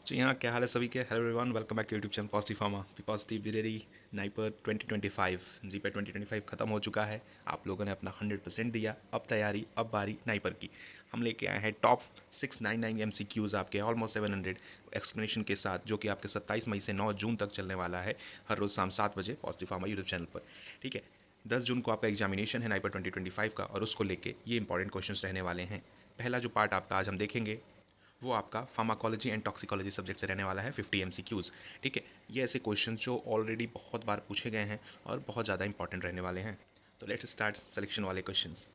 जी हाँ, क्या हाल है सभी के। Hello everyone, welcome back to YouTube channel positive pharma. Positive बिरेरी नाइपर 2025 जी पे 2025 ख़त्म हो चुका है। आप लोगों ने अपना 100% दिया। अब तैयारी, अब बारी नाइपर की। हम लेके आए हैं टॉप 699 MCQs आपके ऑलमोस्ट 700 एक्सप्लेनेशन के साथ, जो कि आपके 27 मई से 9 जून तक चलने वाला है, हर रोज़ शाम 7 बजे पॉजिटिव फार्मा यूट्यूब चैनल पर। ठीक है, 10 जून को आपका एग्जामिनेशन है नाइपर 2025 का, और उसको लेके ये इंपॉर्टेंट क्वेश्चन रहने वाले हैं। पहला जो पार्ट आपका आज हम देखेंगे वो आपका फार्माकोलॉजी एंड टॉक्सिकोलॉजी सब्जेक्ट से रहने वाला है, 50 MCQs। ठीक है, ये ऐसे क्वेश्चन जो ऑलरेडी बहुत बार पूछे गए हैं और बहुत ज़्यादा इंपॉर्टेंट रहने वाले हैं। तो लेट्स स्टार्ट सिलेक्शन वाले क्वेश्चंस।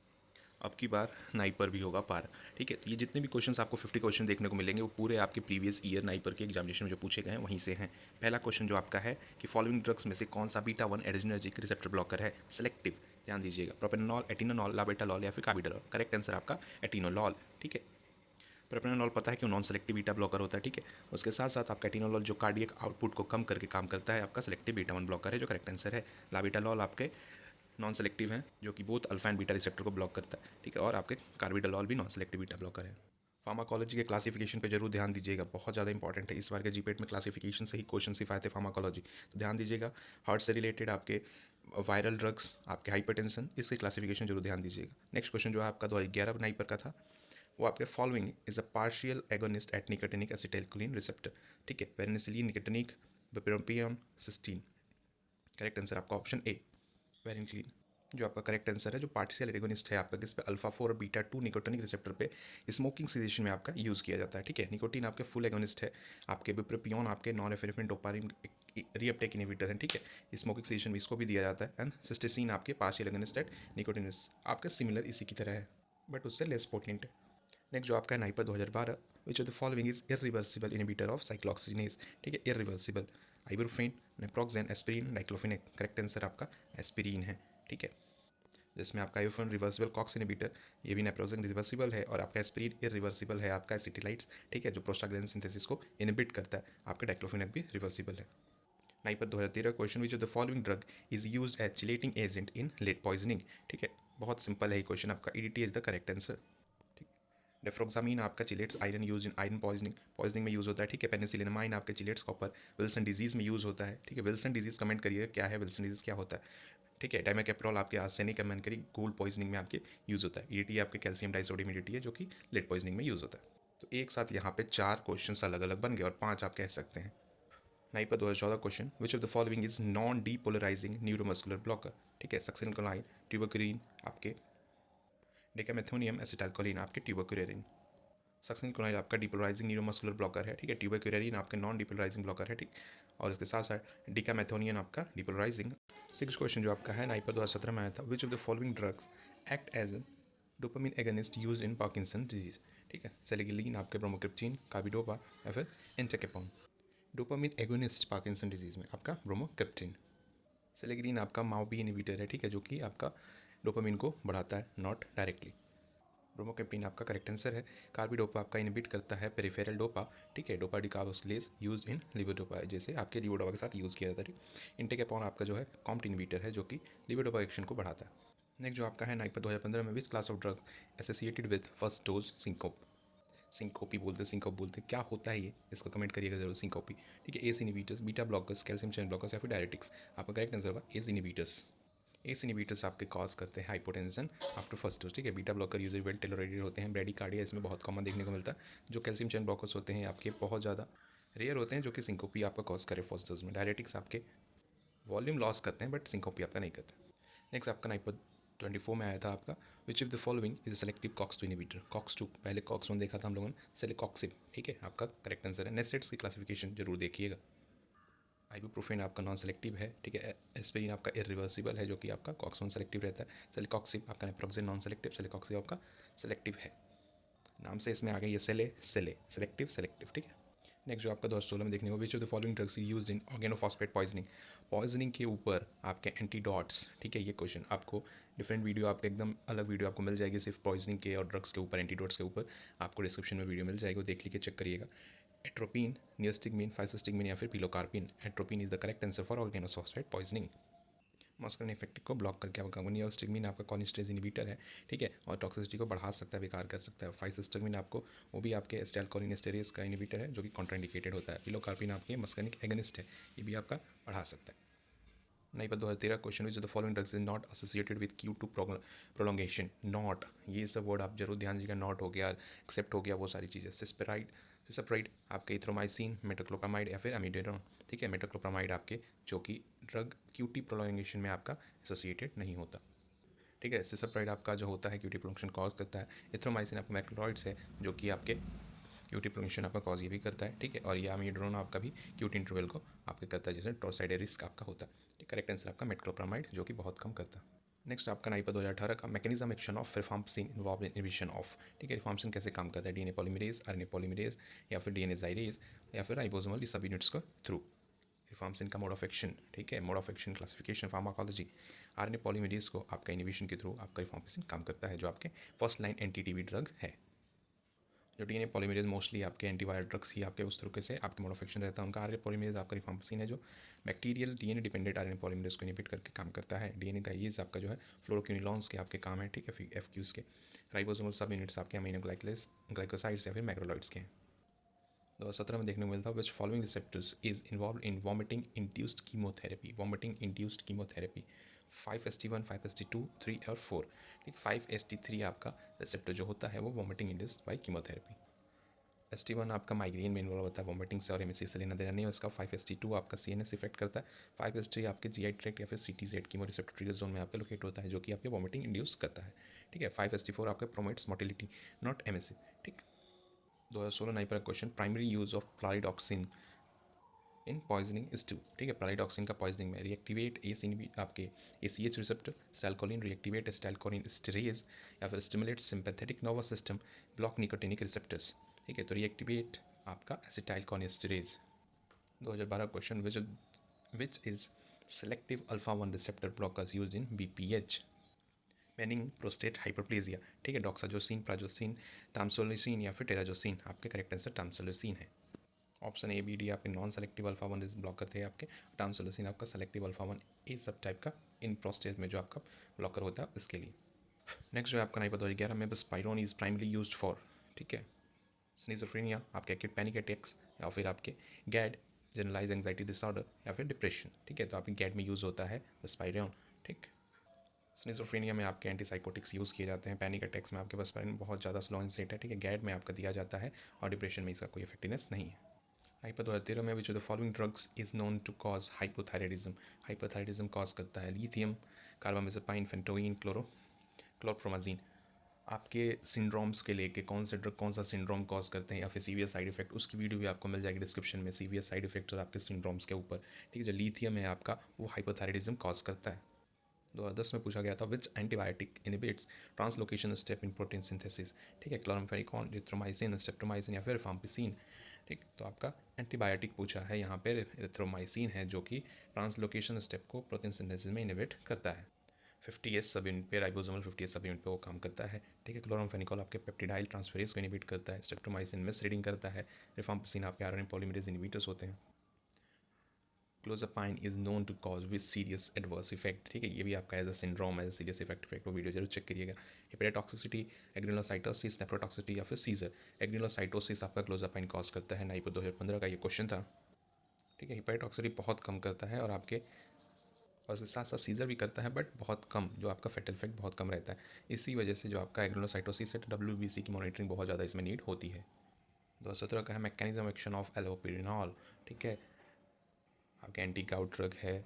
अब की बार नाइपर भी होगा पार। ठीक है, ये जितने भी क्वेश्चंस आपको 50 क्वेश्चन देखने को मिलेंगे वो पूरे आपके प्रीवियस ईयर नाइपर के एग्जामिनेशन में जो पूछे गए हैं वहीं से हैं। पहला क्वेश्चन जो आपका है कि फॉलोइंग ड्रग्स में से कौन सा बीटा 1 एड्रेनर्जिक रिसेप्टर ब्लॉकर है सेलेक्टिव। ध्यान दीजिएगा, प्रोपेनोल, एटिनोल, लाबेटालॉल या फिर कार्बिडोल। करेक्ट आंसर आपका एटिनोलॉल। ठीक है, प्रोपेनोल पता है कि नॉन सेलेक्टिव बीटा ब्लॉकर होता है। ठीक है, उसके साथ साथ आपका एटिनोल जो कार्डियक आउटपुट को कम करके काम करता है, आपका सेलेक्टिव बीटा 1 ब्लॉकर है, जो करेक्ट आंसर है। लाबिटालॉल आपके नॉन सेलेक्टिव है, जो कि both alpha and beta receptor को ब्लॉक करता है। ठीक है, और आपके कार्बिडोलॉल भी नॉन सेलेक्टिव बीटा ब्लॉकर है। फार्माकोलॉजी के क्लासिफिकेशन पे जरूर ध्यान दीजिएगा, बहुत ज़्यादा इंपॉर्टेंट है। इस बार के जीपेट में क्लासिफिकेशन से ही क्वेश्चन सिखाए थे फार्माकोलॉजी, तो ध्यान दीजिएगा। हार्ट से रिलेटेड आपके वायरल ड्रग्स, आपके हाइपरटेंशन, इसके क्लासिफिकेशन जरूर ध्यान दीजिएगा। नेक्स्ट क्वेश्चन जो है आपका 2011 नाइपर का था, वो आपके following is a partial agonist at nicotinic acetylcholine receptor. ठीक है, penicillin, nicotinic, bupropion, cysteine. Correct answer आपका ऑप्शन ए, वेरिनक्लीन, जो आपका करेक्ट आंसर है। जो पार्शियल एगोनिस्ट है आपका किस पे, अल्फा 4 और बीटा 2 निकोटिनिक रिसेप्टर पे स्मोकिंग सीजेशन में आपका यूज़ किया जाता है। ठीक है, निकोटीन आपके फुल एगोनिस्ट है, आपके बुप्रोपियन आपके नॉन एफिनेफिन डोपामिन रीअपटेक इनहिबिटर है। ठीक है, स्मोकिंग सीजेशन में इसको भी दिया जाता है। एंड सिस्टेसिन आपके पार्शियल एगोनिस्ट एट निकोटिनस, आपका सिमिलर इसी की तरह है बट उससे लेस पोटेंट है। नेक्स्ट जो आपका है NIPER 2012, which of the following is irreversible inhibitor of cyclooxygenase. ठीक है, irreversible, ibuprofen, naproxen, aspirin, diclofenac. Correct answer आपका एस्पिरिन है। ठीक है, जिसमें आपका आइबुप्रोफेन रिवर्सिबल कॉक्स इनहिबिटर, ये भी नेप्रोक्सेन रिवर्सिबल है, और आपका एस्पिरिन इरिवर्सिबल है, आपका एसिटिलाइट्स। ठीक है, जो प्रोस्टाग्लैंडिन सिंथेसिस को इनहिबिट करता है। आपका डाइक्लोफिनेक भी रिवर्सिबल है। NIPER 2013 question, which of the following drug is use as chelating agent in lead poisoning. ठीक है, बहुत सिंपल है ये क्वेश्चन आपका, EDT is the correct answer. Deferoxamine आपका chelates iron use in iron poisoning, poisoning में यूज़ होता है। ठीक है, पेनिसिलिनमाइन आपके चिलेट्स कॉपर विल्सन डिजीज़ में यूज़ होता है। ठीक है, विल्सन डिजीज़ कमेंट करिए क्या है, विल्सन डिजीज़ क्या होता है। ठीक है, डाइमेकेप्रोल आपके आर्सेनिक कमेंट करिए, गोल्ड पॉइजनिंग में आपके यूज़ होता है। ईडीटी आपके कैल्शियम डाइसोडियम ईडीटी है, जो कि लेड पॉइजनिंग में यूज़ होता है। तो एक साथ यहाँ पे 4 क्वेश्चन अलग अलग बन गए और 5 आप कह सकते हैं। NIPER 2014 question, which of the following is non depolarizing neuromuscular blocker. ठीक है, सक्सिनक्लोलाइन, ट्यूबरक्यूलिन आपके, डेकामेथोनियम एसिटाइलकोलिन आपके, ट्यूबरक्यूलिन। सक्सिनक्लोराइड आपका डिपोलराइजिंग न्यूरोमस्कुलर ब्लॉकर है। ठीक है, ट्यूबरक्यूलिन आपका नॉन डिपोलराइजिंग ब्लॉकर है। ठीक, और इसके साथ साथ डिकामेथोनियन आपका डिपोलराइजिंग। सिक्स क्वेश्चन जो आपका है नाइपर 2017 में आया था, which of the following drugs act as dopamine agonist use in Parkinson disease. ठीक है, सेलेगिलिन आपके, ब्रोमोक्रिप्टिन, कार्बिडोपा या फिर entacapone. Dopamine agonist Parkinson disease में आपका ब्रोमोक्रिप्टिन। सेलेगिलिन आपका माओबी इनहिबिटर है। ठीक है, जो कि आपका डोपामिन को बढ़ाता है, नॉट डायरेक्टली। ब्रोमोक्रिप्टिन आपका करेक्ट आंसर है। कार्बिडोपा आपका इनहिबिट करता है पेरिफेरल डोपा। ठीक है, डोपा डिकार्बोक्सिलेज यूज इन लिवोडोपा, जैसे आपके लिवोडोपा के साथ यूज़ किया जाता है। इंटेकेपॉन आपका जो है कॉम्ट इनहिबिटर है, जो कि लिवोडोपा एक्शन को बढ़ाता है। नेक्स्ट जो आपका है नाइपर 2015 में, which class of drug associated with first dose syncope. Syncope बोलते, सिंकोप बोलते, क्या होता है ये, इसको कमेंट करिएगा जरूर, सिंकोपी। ठीक है, S inhibitors, beta blockers, calcium channel blockers या फिर डायरेटिक्स। आपका करेक्ट आंसर होगा एस इनहिबिटर्स। एस इनहिबिटर्स आपके कॉज करते हैं हाइपोटेंशन आफ्टर फर्स्ट डोज। ठीक है, beta blocker usually well tolerated होते हैं, ब्रेडिकार्डिया इसमें बहुत कॉमन देखने को मिलता है। जो कैल्शियम चैनल ब्लॉकर्स होते हैं आपके बहुत ज़्यादा रेयर होते हैं, जो कि सिंकोपी आपका कॉज करे फर्स्ट डोज में। डायरेटिक्स आपके वॉल्यूम लॉस करते हैं बट सिंकोपी आपका नहीं करते। नेक्स्ट आपका नाइपर 24 में आया था आपका, which of the following is selective COX two inhibitor. COX two, पहले कॉक्स वन देखा था हम लोगों ने, सेलेकॉक्सिब। ठीक है, आपका करेक्ट आंसर है। नेसेट्स की क्लासिफिकेशन जरूर देखिएगा। आइबुप्रोफेन आपका नॉन सेलेक्टिव है। ठीक है, एस्पिरिन आपका इरिवर्सिबल है, जो कि आपका कॉक्स वन सेलेक्टिव रहता है। सेलेकॉक्सिब आपका नेप्रोक्सेन नॉन सेलेक्टिव, सेलेकॉक्सिब आपका सेलेक्टिव है। नाम से इसमें आ गया ये सेलेक्टिव सेलेक्टिव। ठीक है, नेक्स्ट जो आपका 2016 में देखने को, विच of the following drugs use in organophosphate poisoning. Poisoning के ऊपर आपके एंटीडॉट्स। ठीक है, ये क्वेश्चन आपको डिफरेंट वीडियो, आपको एकदम अलग वीडियो आपको मिल जाएगी सिर्फ पॉइजनिंग के और ड्रग्स के ऊपर, एंटीडॉट्स के ऊपर। आपको डिस्क्रिप्शन में वीडियो मिल जाएगी, वो देख लीजिए, चेक करिएगा। एट्रोपिन, नियस्टिगमिन, फाइसोस्टिगमिन या फिर pilocarpine. Atropine is the correct answer for organophosphate poisoning. Muscarine effect को ब्लॉक करके आपका नियोस्टिगमिन आपका कॉलिनेस्टेरेज इनहिबिटर है, ठीक है, और टॉक्सिसिटी को बढ़ा सकता है, बेकार कर सकता है। फाइसिस्टिगमिन आपको वो भी आपके एसिटाइलकोलिनेस्टेरेज का इनहिबिटर है जो कि कॉन्ट्राइंडिकेटेड होता है। पिलोकार्पिन आपके मस्करिनिक एगनिस्ट है, ये भी आपका बढ़ा सकता है। नहीं पर 2013 question which the following drugs is not associated with Q2 prolongation. Not, ये सब वर्ड आप जरूर ध्यान दीजिएगा। नॉट हो गया, एक्सेप्ट हो गया, वो सारी चीज़ें। सिसप्राइड आपके इथ्रोमाइसिन, मेटोक्लोप्रामाइड या फिर एमिडेरोन, ठीक है। मेटोक्लोप्रामाइड आपके जो कि ड्रग QT प्रोलोंगेशन में आपका एसोसिएटेड नहीं होता, ठीक है। सिसप्राइड आपका जो होता है QT प्रोलोंगेशन कॉज करता है। इथ्रोमाइसिन आपका मैक्रोलॉइड्स है जो कि आपके QT प्रोलोंगेशन आपका कॉज ये भी करता है, ठीक है। और ये एमिड्रोन आपका भी QT इंटरवल को आपके करता है, जैसे टोसाइड रिस्क आपका होता है। करेक्ट आंसर आपका मेटक्लोप्रामाइड जो कि बहुत कम करता है। नेक्स्ट आपका नाइपा 2018 का mechanism action of rifampicin involve in inhibition of, ठीक है। रिफाम्पिसिन कैसे काम करता है? DNA पॉलीमरेज, RNA पॉलीमरेज या फिर DNA जाइरेज या फिर राइबोसोमल सब यूनिट्स को थ्रू। रिफाम्पिसिन का मोड ऑफ एक्शन, ठीक है, mode of action classification pharmacology. RNA polymerase को आपका इनहिबिशन के थ्रू आपका रिफाम्पिसिन काम करता है जो आपके फर्स्ट लाइन एंटी-TB ड्रग है। जो DNA पॉलीमरेज मोस्टली आपके एंटीवायरल ड्रग्स ही आपके उस तरीके से आपके मोड ऑफ एक्शन रहता है उनका। RNA पॉलीमरेज आपका रिफाम्पिसिन है जो bacterial DNA dependent RNA polymerase को इनहिबिट करके काम करता है। DNA का ये आपका जो है फ्लोरोक्विनोलॉन्स के आपके काम है, ठीक है, FQs के। राइबोसोमल सब यूनिट्स आपके अमीनो ग्लाइकोसाइड्स या फिर मैक्रोलॉइड्स के हैं। 2017 में देखने को मिलता है which following receptors is involve in vomiting induced chemotherapy. Vomiting induced chemotherapy 5ST1, 5ST2, 3 और 4, ठीक। 5ST3 आपका रिसेप्टर जो होता है वो vomiting induced by chemotherapy. ST1 आपका माइग्रेन में इन्वॉल्व होता है, वॉमिटिंग से और MSC से लेना देना नहीं है उसका। 5ST2 आपका CNS इफेक्ट करता है। 5ST आपके GI ट्रैक्ट या फिर CTZ chemo receptor trigger zone में आपका लोकेट होता है जो कि आपके वॉमिटिंग इंड्यूस करता है, ठीक है। 5ST4 आपका प्रोमोट्स मोटिलिटी नॉट MSC, ठीक। 2016 NIPER question primary use of pralidoxime in poisoning is to, ठीक है। प्लारिडॉक्सिन का पॉइजनिंग में रिएक्टिवेट आपके ACH रिसेप्टर, सैल्कोलिन रिएक्टिवेट एसिटाइलकोलिन स्टेरेज या फिर stimulate sympathetic nervous system, block nicotinic receptors, ठीक है। तो रिएक्टिवेट आपका acetylcholinesterase. 2012 question which is selective alpha 1 receptor blockers use in BPH meaning prostate hyperplasia, ठीक है। डॉक्साजोसिन, प्राजोसिन, टामसोलिसिन या फिर टेराजोसिन। आपके करेक्ट आंसर टामसोलिसिन है। ऑप्शन A, B, D आपके नॉन सेलेक्टिव अल्फा 1 ब्लॉकर थे आपके। टामसोलिसिन आपका सेलेक्टिव अल्फा 1 ए सब टाइप का इन प्रोस्टेट में जो आपका ब्लॉकर होता है इसके लिए। नेक्स्ट जो है आपका नहीं पता 2011 में बस्पाइरोन इज प्राइमली यूज्ड फॉर, ठीक है, स्किज़ोफ्रेनिया, आपके एक्यूट पैनिक अटैक्स या फिर आपके गैड जनरलाइज एंजाइटी डिसऑर्डर या फिर डिप्रेशन, ठीक है। तो आपकी गैड में यूज़ होता है बस्पाइरोन, ठीक। स्किज़ोफ्रेनिया में आपके एंटीसाइकोटिक्स यूज़ किए जाते हैं। पैनिक अटैक्स में आपके बस्पाइरोन बहुत ज़्यादा स्लो इनसेट है, ठीक है। गैड में आपका दिया जाता है और डिप्रेशन में इसका कोई इफेक्टिवनेस नहीं है। हाइपर 2013 में which the following drugs is known to cause hypothyroidism. Hypothyroidism cause करता है लिथियम, कार्बामेज़ापाइन, फेंटोइन, क्लोरप्रोमाजीन। आपके सिंड्रोम्स के लेके कौन से ड्रग कौन सा सिंड्रोम कॉज करते हैं या फिर सीवियर साइड इफेक्ट, उसकी वीडियो भी आपको मिल जाएगी डिस्क्रिप्शन में, सीवियर साइड इफेक्ट और आपके सिंड्रोम्स के ऊपर, ठीक है। जो लिथियम है आपका वो हाइपोथायराइडिज्म कॉज करता है। 2010 में पूछा गया था which antibiotic inhibits translocation step in protein synthesis, ठीक है। क्लोरामफेनिकॉन, एरिथ्रोमाइसिन, स्ट्रेप्टोमाइसिन या फिर रिफाम्पिसिन, ठीक। तो आपका एंटीबायोटिक पूछा है यहाँ पे एरिथ्रोमाइसिन है जो कि ट्रांसलोकेशन स्टेप को प्रोटीन सिंथेसिस में इनिबिट करता है। 50S सब यूनिट पे, राइबोसोमल 50S सब यूनिट पे वो काम करता है, ठीक है। क्लोरामफेनिकॉल आपके पेप्टिडाइल ट्रांसफेरेज को इनिबिट करता है। स्ट्रेप्टोमाइसिन मिस रीडिंग करता है। रिफाम्पिसिन आपके RNA पॉलीमरेज इनिबिटर्स होते हैं। Clozapine is known to cause with serious adverse effect, ठीक है। ये भी आपका as a syndrome as a serious effect वो वीडियो जरूर चेक करिएगा। हेपेटाटॉक्सिसिटी, एग्रेनोसाइटोसिस, नेफ्रोटॉक्सिसिटी या फिर सीजर। एग्रेनोसाइटोसिस आपका क्लोजापाइन कॉज करता है। नाइपो 2015 का ये क्वेश्चन था, ठीक है। हेपेटाटॉक्सिसिटी बहुत कम करता है और आपके और उसके साथ साथ सीजर भी करता है बट बहुत कम, जो आपका फेटल इफेक्ट बहुत कम रहता है। इसी वजह से जो आपका एग्रेनोसाइटोसिस है WBC की मॉनिटरिंग बहुत ज़्यादा इसमें नीड होती है। 2017 का है मैकेनिज्म एक्शन ऑफ एलोपिरिनॉल, ठीक है। आपके एंटी गाउट ड्रग है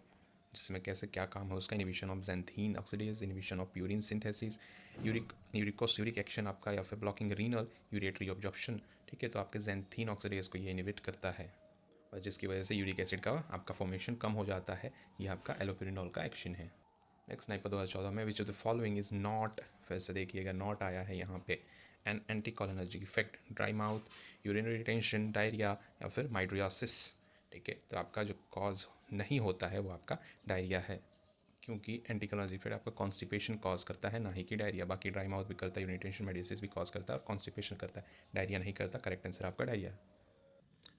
जिसमें कैसे क्या काम है उसका। Inhibition of xanthine oxidase, inhibition of purine synthesis, uric action आपका या फिर ब्लॉकिंग रीनल यूरेटरी ऑब्जॉर्प्शन, ठीक है। तो आपके ज़ैंथीन ऑक्सीडेज को ये इनिबिट करता है और जिसकी वजह से यूरिक एसिड का आपका फॉर्मेशन कम हो जाता है। ये आपका एलोपिरिनॉल का एक्शन है। नेक्स्ट नाइपर 2014 में which of the following is not, फिर से देखिएगा नॉट आया है यहाँ पे, an anticholinergic effect, dry mouth, urinary retention, diarrhoea या फिर माइड्रियासिस, ठीक है। तो आपका जो कॉज नहीं होता है वो आपका डायरिया है, क्योंकि एंटीकोलिनर्जिक इफेक्ट आपका कॉन्स्टिपेशन कॉज करता है ना ही कि डायरिया। बाकी ड्राई माउथ भी करता है, यूरिनरी रिटेंशन, माइड्रियासिस भी कॉज करता है और कॉन्स्टिपेशन करता है, डायरिया नहीं करता। करेक्ट आंसर आपका डायरिया है।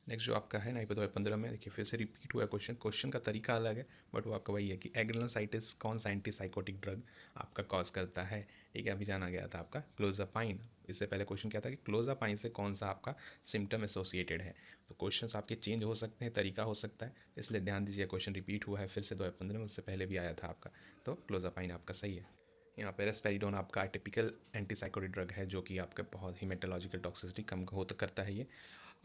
नेक्स्ट जो आपका है 9/15 में देखिए फिर से रिपीट हुआ क्वेश्चन का तरीका अलग है, बट वो आपका वही है कि एग्रेनोसाइटिस कौन सा एंटीसाइकोटिक ड्रग आपका कॉज करता है। ठीक है, अभी जाना गया था आपका क्लोजापाइन। इससे पहले क्वेश्चन क्या था कि क्लोजापाइन से कौन सा आपका सिम्टम एसोसिएटेड है। तो क्वेश्चंस आपके चेंज हो सकते हैं, तरीका हो सकता है, इसलिए ध्यान दीजिए क्वेश्चन रिपीट हुआ है फिर से 2015 में, उससे पहले भी आया था आपका। तो क्लोजापाइन आपका सही है। यहाँ पे रेस्पेरिडोन आपका टिपिकल एंटीसाइकोटिक ड्रग है जो कि आपके बहुत ही मेटालॉजिकल टॉक्सिसिटी कम हो तो करता है ये।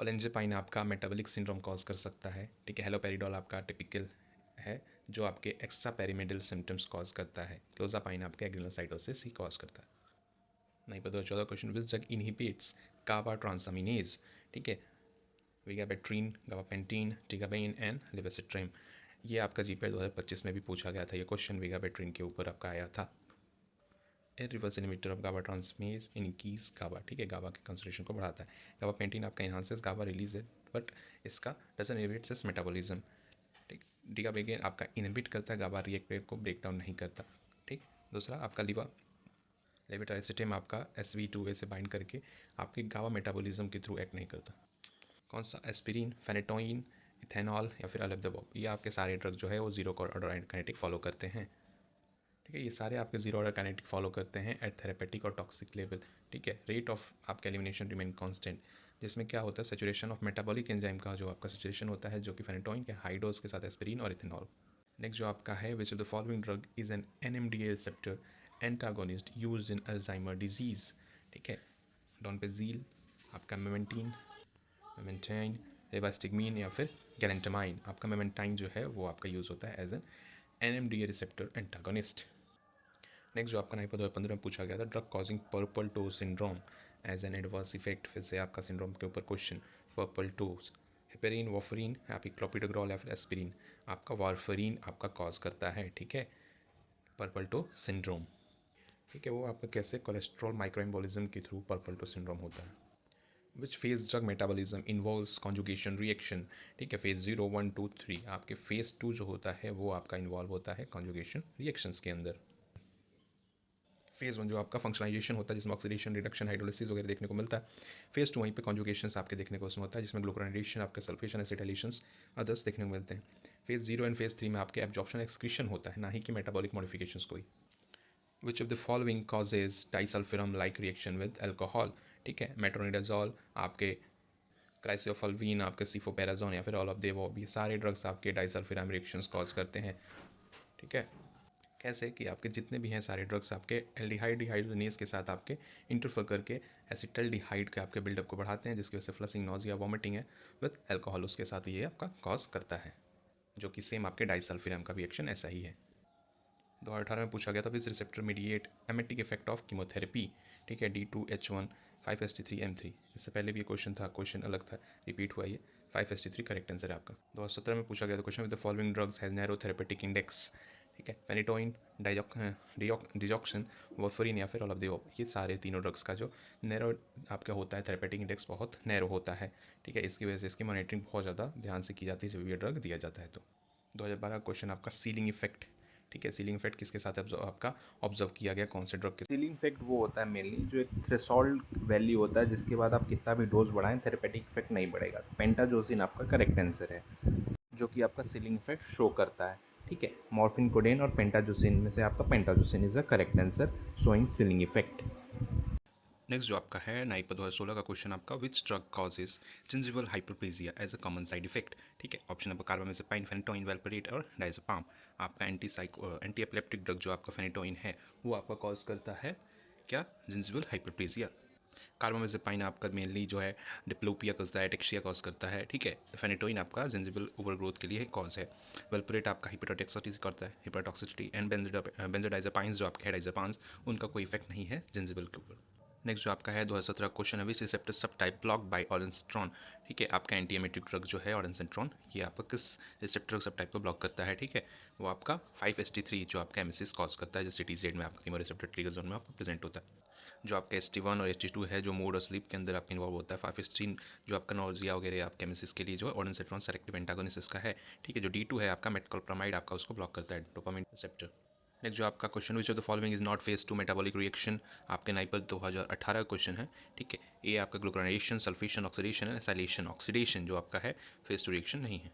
ओलेंजापाइन आपका मेटाबॉलिक सिंड्रोम कॉज कर सकता है। ठीक है, हेलोपेरिडोल आपका टिपिकल है जो आपके एक्स्ट्रा पेरिमेडल सिम्टम्स कॉज करता है। क्लोजापाइन आपके एग्रेनोसाइटोसिस ही कॉज करता है। नहीं पता 14 क्वेश्चन, विच ड्रग इनहिबिट्स गाबा ट्रांसामिनेज। ठीक है, विगाबेट्रीन, गाबापेंटीन, टिगाबेन एंड लेवेसिट्रिम। ये आपका जीपीएस 2025 में भी पूछा गया था ये क्वेश्चन, विगाबेट्रीन के ऊपर आपका आया था। रिवर्स इनहिबिटर ऑफ गाबा ट्रांसमेज इनकीस गाबा। ठीक है, गाबा के कंसंट्रेशन को बढ़ाता है। गाबापेंटीन आपका इनहांसेस गाबा रिलीज है, बट इसका डजन इनहिबिट सिस मेटाबॉलिज्म। ठीक, डिगाबेगेन आपका इनहिबिट करता है, गाबा रिएक्टिव को ब्रेक डाउन नहीं करता। ठीक, दूसरा आपका लेविटाइसिटिम आपका SV2A से बाइंड करके आपके गाबा मेटाबॉलिज्म के थ्रू एक्ट नहीं करता। कौन सा एस्पिरिन, फेनेटोइन, इथेनॉल या फिर ऑल ऑफ द अबव, ये आपके सारे ड्रग जो है वो जीरो ऑर्डर काइनेटिक फॉलो करते हैं। ठीक है, ये सारे आपके जीरो ऑर्डर काइनेटिक फॉलो करते हैं एट थेरेपेटिक और टॉक्सिक लेवल। ठीक है, रेट ऑफ आपका एलिमिनेशन रिमेन कांस्टेंट, जिसमें क्या होता है सेचुरेशन ऑफ मेटाबॉलिक एंजाइम का जो आपका सेचुरेशन होता है जो कि फेनेटोइन के हाई डोज के साथ एस्पिरिन और इथेनॉल। नेक्स्ट जो आपका है, which of the following drug is N NMDA receptor antagonist use in Alzheimer disease. ठीक है, डोनपेजिल आपका मेमेंटाइन, रेवास्टिगमीन या फिर गैलेंटामाइन। आपका मेमेंटाइन जो है वो आपका यूज़ होता है as an NMDA receptor antagonist. Next जो आपका 9/15 में पूछा गया था, drug causing purple toe syndrome as an adverse effect. फिर से आपका सिंड्रोम के ऊपर question, purple toes, heparin, warfarin, आपकी क्लोपिडोग्रॉल या फिर एस्पिरिन। आपका वार्फरिन आपका कॉज करता है। ठीक है, पर्पल टो सिंड्रोम। ठीक है, वो आपका कैसे कोलेस्ट्रॉल माइक्रोएम्बोलिज्म के थ्रू पर्पल टो सिंड्रोम होता है। Which phase drug metabolism involves conjugation reaction. ठीक है, फेज 0, 1, 2, 3। आपके फेज 2 जो होता है वो आपका इन्वॉल्व होता है कॉन्जुगेशन रिएक्शंस के अंदर। फेज़ 1 जो आपका फंक्शनाइजेशन होता है जिसमें ऑक्सीडेशन, रिडक्शन, हाइड्रोलिसिस वगैरह देखने को मिलता है। फेज़ 2 वहीं पे कॉन्जुगेशंस आपके देखने को उसमें होता है जिसमें ग्लूकोनाइडेशन, आपका सल्फेशन, एसिटाइलेशंस, अदर्स देखने को मिलते हैं। फेज़ 0 एंड फेज़ 3 में आपके एब्जॉर्प्शन एक्सक्रीशन होता है, ना ही कि मेटाबॉलिक मॉडिफिकेशंस कोई। Which of the following causes disulfiram like reaction with alcohol. ठीक है, मेट्रोनिडाजोल, आपके क्राइसियोफॉल्वीन, आपके सिफोपेराजोन या फिर ऑल ऑफ दे वो, ये सारे ड्रग्स आपके डाइसल्फिरम रिएक्शंस कॉज करते हैं। ठीक है, कैसे कि आपके जितने भी हैं सारे ड्रग्स आपके एल्डिहाइड डिहाइड्रोजनेज के साथ आपके इंटरफेयर करके एसिटल्डिहाइड के आपके बिल्डअप को बढ़ाते हैं, जिसकी वजह से फ्लसिंग, नॉजिया, वॉमिटिंग है विद अल्कोहल उसके साथ ये आपका कॉज करता है, जो कि सेम आपके डाइसल्फिरम का भी एक्शन ऐसा ही है। 2018 में पूछा गया था, which receptor mediate emetic effect of chemotherapy. ठीक है, D2H1 5-HT3M3। इससे पहले भी ये क्वेश्चन था, क्वेश्चन अलग था, रिपीट हुआ ये। 5-HT3 करेक्ट आंसर है आपका। 2017 में पूछा गया था question, with the following drugs has narrow therapeutic index. ठीक है, फेनिटोइन, डिजॉक्सिन, वार्फरिन या फिर ऑल ऑफ द अबव, ये सारे तीनों ड्रग्स का जो नैरो आपका होता है थेरेपेटिक इंडेक्स बहुत नैरो होता है। ठीक है, इसकी वजह से इसकी मॉनिटरिंग बहुत ज़्यादा ध्यान से की जाती है जब ये ड्रग दिया जाता है। तो 2012 क्वेश्चन आपका सीलिंग इफेक्ट। ठीक है, सीलिंग इफेक्ट किसके साथ आपका ऑब्जर्व किया गया, कौन से ड्रग के। सीलिंग इफेक्ट वो होता है मेनली जो एक थ्रेशोल्ड वैल्यू होता है जिसके बाद आप कितना भी डोज बढ़ाएं थेरेपेटिक इफेक्ट नहीं बढ़ेगा। तो पेंटाजोसिन आपका करेक्ट आंसर है जो कि आपका सीलिंग इफेक्ट शो करता है। ठीक है, मॉर्फिन, कोडेन और पेंटाजोसिन में से आपका pentazocine is the correct answer showing ceiling effect. Next जो आपका है 2016 का क्वेश्चन आपका, which drug causes gingival hyperplasia as a common side effect. ठीक है, option number carbamazepine, phenytoin, valproate और डायज़ेपाम। आपका एंटी एपिलेप्टिक ड्रग जो आपका फेनिटोइन है वो आपका कॉज करता है क्या, जिंजिवल हाइपरप्लेजिया। कार्बामेज़ेपाइन आपका मेनली जो है डिप्लोपिया कॉज है, एटेक्सिया कॉज करता है। ठीक है, फेनिटोइन आपका जिंजिबल ओवरग्रोथ के लिए कॉज है। वेलपरेट आपका हिपेटोटॉक्सिसिटी करता है, हिपेटोटॉक्सिसिटी एंड बेंजोडाइज़ेपाइंस जो आपके है डाइज़ेपाम्स, उनका कोई इफेक्ट नहीं है जिंजिबल के ऊपर। नेक्स्ट जो आपका है 2017 क्वेश्चन है, विच रिसेप्टर सब टाइप ब्लॉक बाय ऑरेंसेट्रॉन। ठीक है, आपका एंटी एमेटिक ड्रग जो है ऑरेंसेट्रॉन, ये आपका किस रिसेप्टर सब टाइप को ब्लॉक करता है। ठीक है, वो आपका 5-HT3 जो आपका एमिसिस कॉज करता है, जो CTZ में आपका कीमो रिसेप्टर ट्रिगर जोन में आपका प्रेजेंट होता है। जो आपका ST1 और ST2 है जो मूड और स्लीप के अंदर आपका इन्वॉल्व होता है। 5-HT जो आपका नोजिया वगैरह आपके एमिसिस के लिए जो ऑरेंसेट्रॉन सेलेक्टिव एंटागोनिस्ट इसका है। ठीक है, जो D2 है आपका मेटकोलप्रामाइड आपका उसको ब्लॉक करता है, डोपामिन रिसेप्टर। नेक्स्ट जो आपका question which of the following is not phase two metabolic reaction, आपके नाइपर 2018 क्वेश्चन है, ठीक है। ये आपका ग्लूकोनाइजेशन, sulfation, oxidation and acylation. Oxidation जो आपका है फेस टू रिएक्शन नहीं है।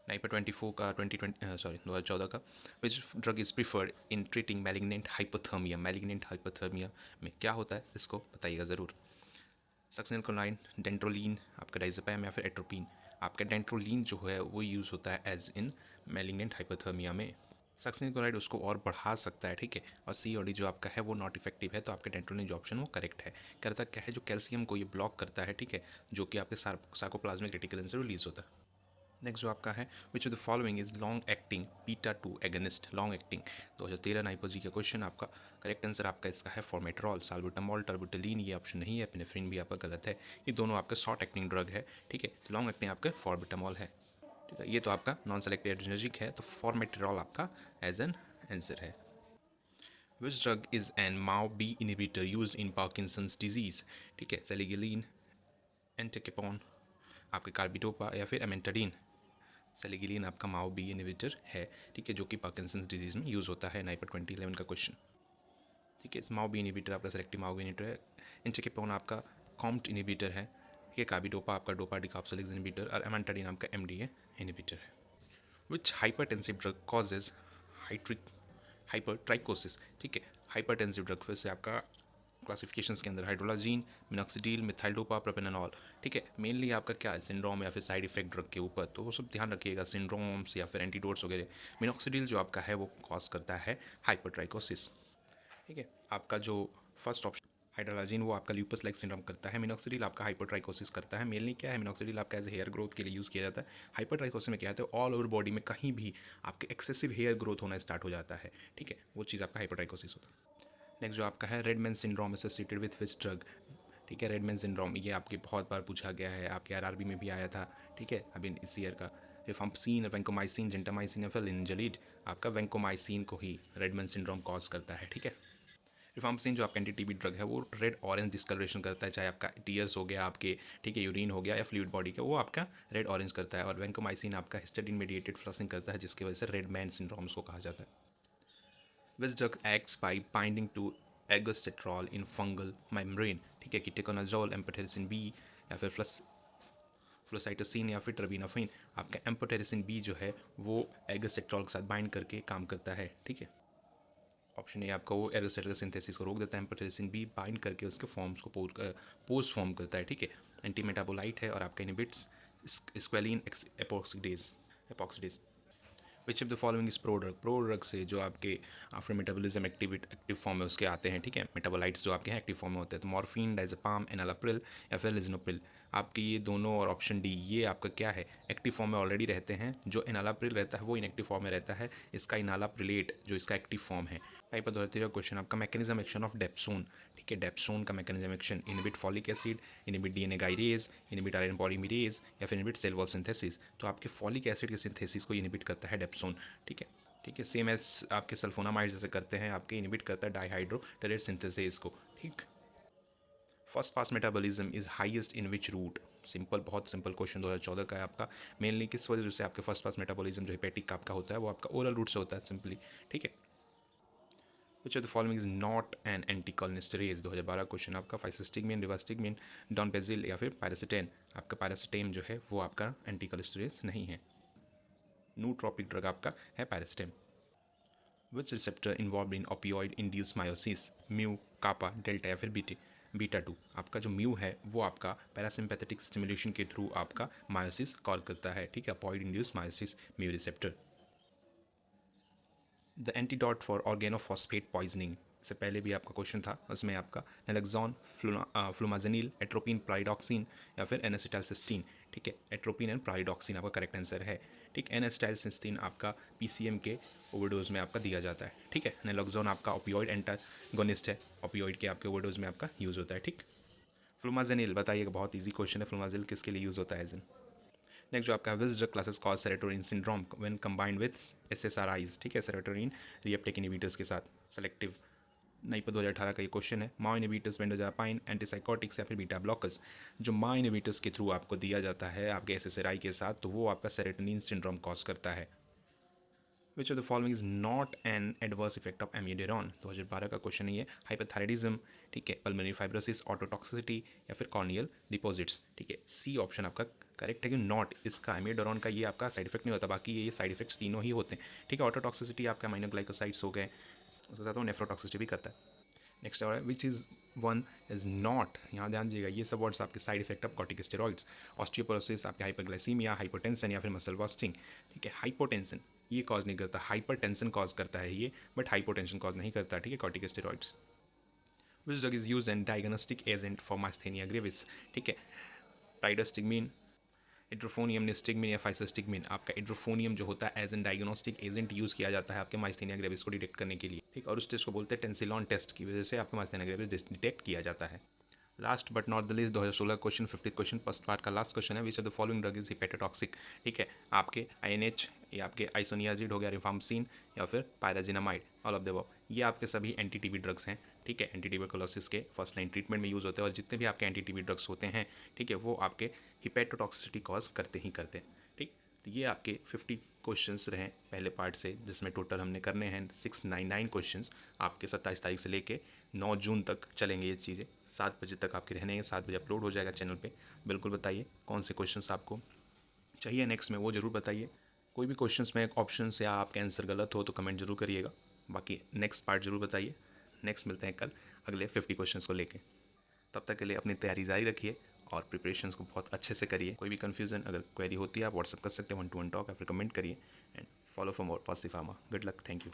नाइपर 24 का 2014 का, विच drug is preferred in treating malignant hypothermia. Malignant hypothermia में क्या होता है इसको बताइएगा ज़रूर। सक्सिनोक्लोनाइन, डेंट्रोलिन, आपका डाइज़ेपैम या फिर एट्रोपिन। आपका डेंट्रोलिन जो है वो यूज़ होता है एज इन मैलिग्नेंट हाइपोथर्मिया में। सक्सिनोक्लोराइड उसको और बढ़ा सकता है, ठीक है। और सी और डी जो आपका है वो नॉट इफेक्टिव है, तो आपके डेंट्रोलिन जो ऑप्शन वो करेक्ट है। करता क्या है, जो कैल्शियम को ये ब्लॉक करता है, ठीक है, जो कि आपके सार्कोप्लाज्मिक रेटिकुलम से रिलीज होता है। नेक्स्ट जो आपका है, which of the following is long acting beta 2 agonist. Long acting 2013 NIPER ji का क्वेश्चन। आपका करेक्ट आंसर आपका इसका है फॉर्मेट्रॉल। साल्बुटामॉल, टर्बुटलीन ये ऑप्शन नहीं है। एपिनेफ्रिन भी आपका गलत है। ये दोनों आपके शॉर्ट एक्टिंग ड्रग है, ठीक है। लॉन्ग एक्टिंग आपका फॉर्बिटामॉल है, ठीक है। ये तो आपका नॉन सेलेक्टिव एड्रेनर्जिक है, तो फॉर्मेट्रॉल आपका एज एन आंसर है। Which drug is an MAO B inhibitor use in Parkinson's disease, ठीक है। सेलिगिलिन, एंटिकेपॉन, आपके कार्बिडोपा या फिर एमेंटाडीन। सेलिगिलिन आपका माओ बी इनिबिटर है, ठीक है, जो कि पार्किंसंस डिजीज में यूज़ होता है। नाइपर 2011 का क्वेश्चन, ठीक है। माओ बी इनिबिटर आपका सेलेक्टिव माओ बी इनिबिटर है। इंचेकेपोन आपका कॉम्ट इनिबिटर है, ठीक है। कार्बिडोपा आपका डोपा डिकॉक्सिलेज इनिबिटर और एमेंटाडीन आपका एमडीए इनिबिटर है। विच हाइपरटेंसिव ड्रग कॉजेज हाइपरट्राइकोसिस, ठीक है। हाइपरटेंसिव ड्रग फिर से आपका क्लासिफिकेशंस के अंदर हाइड्रोलाजीन, मिनॉक्सिडिल, मिथाइलडोपा, प्रोपेनॉल, ठीक है। मेनली आपका क्या है, सिंड्रोम या फिर साइड इफेक्ट ड्रग के ऊपर, तो वो सब ध्यान रखिएगा, सिंड्रोम्स या फिर एंटीडोट्स वगैरह। मिनॉक्सिडिल जो आपका है वो कॉज करता है हाइपरट्राइकोसिस, ठीक है। आपका जो फर्स्ट ऑप्शन हाइड्रोलाजीन वो आपका ल्यूपस लाइक सिंड्रोम करता है। मिनॉक्सिडिल आपका हाइपरट्राइकोसिस करता है। मेनली क्या है, मिनॉक्सिडिल आपका एज हेयर ग्रोथ के लिए यूज़ किया जाता है। हाइपरट्राइकोसिस में क्या होता है, ऑल ओवर बॉडी में कहीं भी आपके एक्सेसिव हेयर ग्रोथ होना स्टार्ट हो जाता है, ठीक है। वो चीज़ आपका हाइपरट्राइकोसिस होता है। नेक्स्ट जो आपका है, Redmayne syndrome associated with which drug, ठीक है। रेडमैन सिंड्रोम ये आपके बहुत बार पूछा गया है, आपके आरआरबी में भी आया था, ठीक है, अभी इस ईयर का। रिफाम्पसिन, वैंकोमाइसिन, जेंटामाइसिन या फिर लिनजलीड, आपका वैंकोमाइसिन को ही रेडमैन सिंड्रोम कॉज करता है, ठीक है। रिफाम्पसिन जो आपका एंटी टीबी ड्रग है वो रेड ऑरेंज डिस्कलरेशन करता है, चाहे आपका टीयर्स हो गया आपके, ठीक है, यूरिन हो गया या फ्लूइड बॉडी का, वो आपका रेड ऑरेंज करता है। और वैंकोमाइसिन आपका हिस्टाडीन मेडिएटेड फ्लशिंग करता है, जिसकी वजह से रेड मैन सिंड्रोम्स को कहा जाता है। Which drug acts by binding to ergosterol in fungal membrane, ठीक है। कीटेकोनाजोल, एम्फोटेरिसिन बी या फिर फ्लोसाइटोसिन या फिर ट्रबिनाफिन। आपका एम्फोटेरिसिन बी जो है वो एर्गोसेट्रॉल के साथ बाइंड करके काम करता है, ठीक है। ऑप्शन ए आपका वो एरोसेटल सिंथेसिस को रोक देता है। एम्फोटेरिसिन बी बाइंड करके उसके फॉर्म्स को पोस्ट फॉर्म करता है, ठीक है। एंटी मेटाबोलाइट है और आपका inhibits squalene epoxidase. Which of the following is prodrug. Prodrug से जो आपके आफ्टर मेटाबॉलिज्म एक्टिव फॉर्म में उसके आते हैं, ठीक है। मेटाबोलाइट्स जो आपके हैं एक्टिव फॉर्म में होते हैं, तो मॉर्फिन, डाइज़ेपाम, एनालाप्रिल या फिर लिजनोप्रिल। आपके ये दोनों और ऑप्शन डी ये आपका क्या है, एक्टिव फॉर्म में ऑलरेडी रहते हैं। जो एनालाप्रिल रहता है वो इनएक्टिव फॉर्म में रहता है। इसका इनालाप्रिलेट जो इसका एक्टिव फॉर्म है। टाइप 2013 क्वेश्चन आपका, मैकेनिज्म एक्शन ऑफ डेप्सोन, ठीक है। डेप्सोन का mechanism action, inhibit folic acid, inhibit DNA gyrase, inhibit iron polymerase या फिर इनहिबिट सेल वॉल सिंथेसिस। तो आपके फॉलिक एसिड के सिंथेसिस को इनहिबिट करता है डेप्सोन, ठीक है, ठीक है। सेम एज आपके सल्फोनामाइड जैसे करते हैं, आपके इनहिबिट करता है डाइहाइड्रोटेरेट सिंथेसिस को, ठीक। First pass metabolism is highest in which route. Simple, बहुत सिंपल क्वेश्चन 2014 का है आपका। मेनली किस वजह से आपके फर्स्ट पास मेटाबॉलिज्म जो हेपेटिक आपका होता है वो आपका ओरल रूट से होता है, सिंपली, ठीक है। Which of the following is not an anticholinesterase. 2012 question आपका, फाइसिस्टिगमिन, रिवास्टिगमिन, डॉनपेजिल या फिर पायरासिटेन। आपका पायरासिटेम जो है वो आपका एंटीकोलिनेस्टेरेज नहीं है। नूट्रोपिक ड्रग आपका है piracetam. Which receptor involve in opioid induce miosis, mu, kappa, delta या फिर बीटा 2। आपका जो म्यू है वो आपका पैरासिम्पैथेटिक स्टिमुलेशन के थ्रू आपका मायोसिस कॉल करता है, ठीक है। Opioid induce miosis, mu receptor. The antidote for organophosphate poisoning, इससे पहले भी आपका क्वेश्चन था, उसमें आपका नैलोक्सोन, फ्लूमाजेनिल, एट्रोपिन, प्राइडॉक्सिन या फिर एन-एसिटाइलसिस्टीन, ठीक है। एट्रोपिन एंड प्राइडॉक्सिन आपका करेक्ट आंसर है, ठीक। एन-एसिटाइलसिस्टीन आपका पीसीएम के ओवरडोज में आपका दिया जाता है, ठीक है। नैलोक्सोन आपका ओपियोइड एंटागोनिस्ट है, ओपियोइड के आपके ओवरडोज में आपका यूज़ होता है, ठीक। फ्लूमाजेनिल बताइएगा, बहुत ईजी क्वेश्चन है। फ्लूमाजेनिल किसके लिए यूज़ होता है एज। नेक्स्ट जो आपका which drug classes cause serotonin syndrome when combined with एसएसआरआईज, ठीक है। सेरोटोनिन रीअपटेक इनहिबिटर्स के साथ सेलेक्टिव। नाइपर 2018 का ये क्वेश्चन है। माओ इनहिबिटर्स, बेंजोजापाइन, एंटीसाइकोटिक्स या फिर बीटा ब्लॉकर्स। जो माओ इनहिबिटर्स के थ्रू आपको दिया जाता है आपके एसएसआरआई के साथ, तो वो आपका सेरोटोनिन सिंड्रोम कॉज करता है। Which of the following is not an adverse effect of amiodarone. 2012 का क्वेश्चन है ये। हाइपरथायराइडिज्म, ठीक है, पल्मोनरी फाइब्रोसिस, ऑटोटॉक्सिसिटी या फिर कॉर्नियल डिपॉजिट्स, ठीक है। सी ऑप्शन आपका करेक्ट है कि नॉट, इसका एम्यूडेरॉन का ये आपका साइड इफेक्ट नहीं होता, बाकी ये साइड इफेक्ट्स तीनों ही होते हैं, ठीक है। ऑटोटॉक्सिसिटी आपका अमीनोग्लाइकोसाइड्स हो गए, उसके साथ वो नेफ्रोटॉक्सिसिटी भी करता है। नेक्स्ट और which is one is not, यहाँ ध्यान दीजिएगा, ये सब वर्ड्स आपके side effect of corticosteroids. Osteoporosis आपके हाइपरग्लाइसीमिया, हाइपोटेंशन या फिर मसल वास्टिंग, ठीक है। हाइपोटेंशन ये कॉज नहीं करता, हाइपरटेंशन कॉज करता है ये, बट हाइपोटेंशन कॉज नहीं करता, ठीक है, corticosteroids. Which drug is use and diagnostic agent for myasthenia gravis, ठीक है। प्राइडोस्टिगमिन, इड्रोफोनियम, निस्टिगमिन या फाइसोस्टिगमिन। आपका इड्रोफोनियम जो होता है as an diagnostic agent use किया जाता है आपके माइस्थेनिया ग्रेविस को डिटेक्ट करने के लिए, ठीक। और उस टेस्ट को बोलते हैं टेंसिलॉन टेस्ट, की वजह से आपका माइस्थेनिया ग्रेविस डिटेक्ट किया जाता है। Last but not the least 2016 question, 50th question, first part का लास्ट क्वेश्चन है। Which of the following drug is hepatotoxic, ठीक है। आपके आईएनएच या आपके आइसोनियाजिड हो गया, रिफाम्सिन या फिर pyrazinamide, all of the above, ये आपके सभी एंटी टीबी ड्रग्स हैं, ठीक है। एंटी ट्यूबरकुलोसिस के फर्स्ट लाइन ट्रीटमेंट में यूज़ होते हैं, और जितने भी आपके एंटी टीबी ड्रग्स होते हैं, ठीक है, वो आपके हिपेटोटॉक्सिसिटी कॉज करते ही करते हैं, ठीक। तो ये आपके 50 क्वेश्चंस रहे पहले पार्ट से, जिसमें टोटल हमने करने हैं 699 क्वेश्चंस। आपके 27 तारीख से लेके 9 जून तक चलेंगे ये चीज़ें, 7 बजे तक आपके रहने हैं, 7 बजे अपलोड हो जाएगा चैनल पे। बिल्कुल बताइए कौन से क्वेश्चंस आपको चाहिए नेक्स्ट में, वो ज़रूर बताइए। कोई भी क्वेश्चंस में ऑप्शन या आपका आंसर गलत हो तो कमेंट जरूर करिएगा। बाकी नेक्स्ट पार्ट जरूर बताइए। नेक्स्ट मिलते हैं कल अगले 50 क्वेश्चंस को लेके। तब तक के लिए अपनी तैयारी जारी रखिए और प्रिपरेशंस को बहुत अच्छे से करिए। कोई भी कन्फ्यूजन अगर क्वेरी होती है आप व्हाट्सअप कर सकते हैं, 1-to-1 टॉक, या फिर कमेंट करिए। And follow for more positive pharma. Good luck, thank you.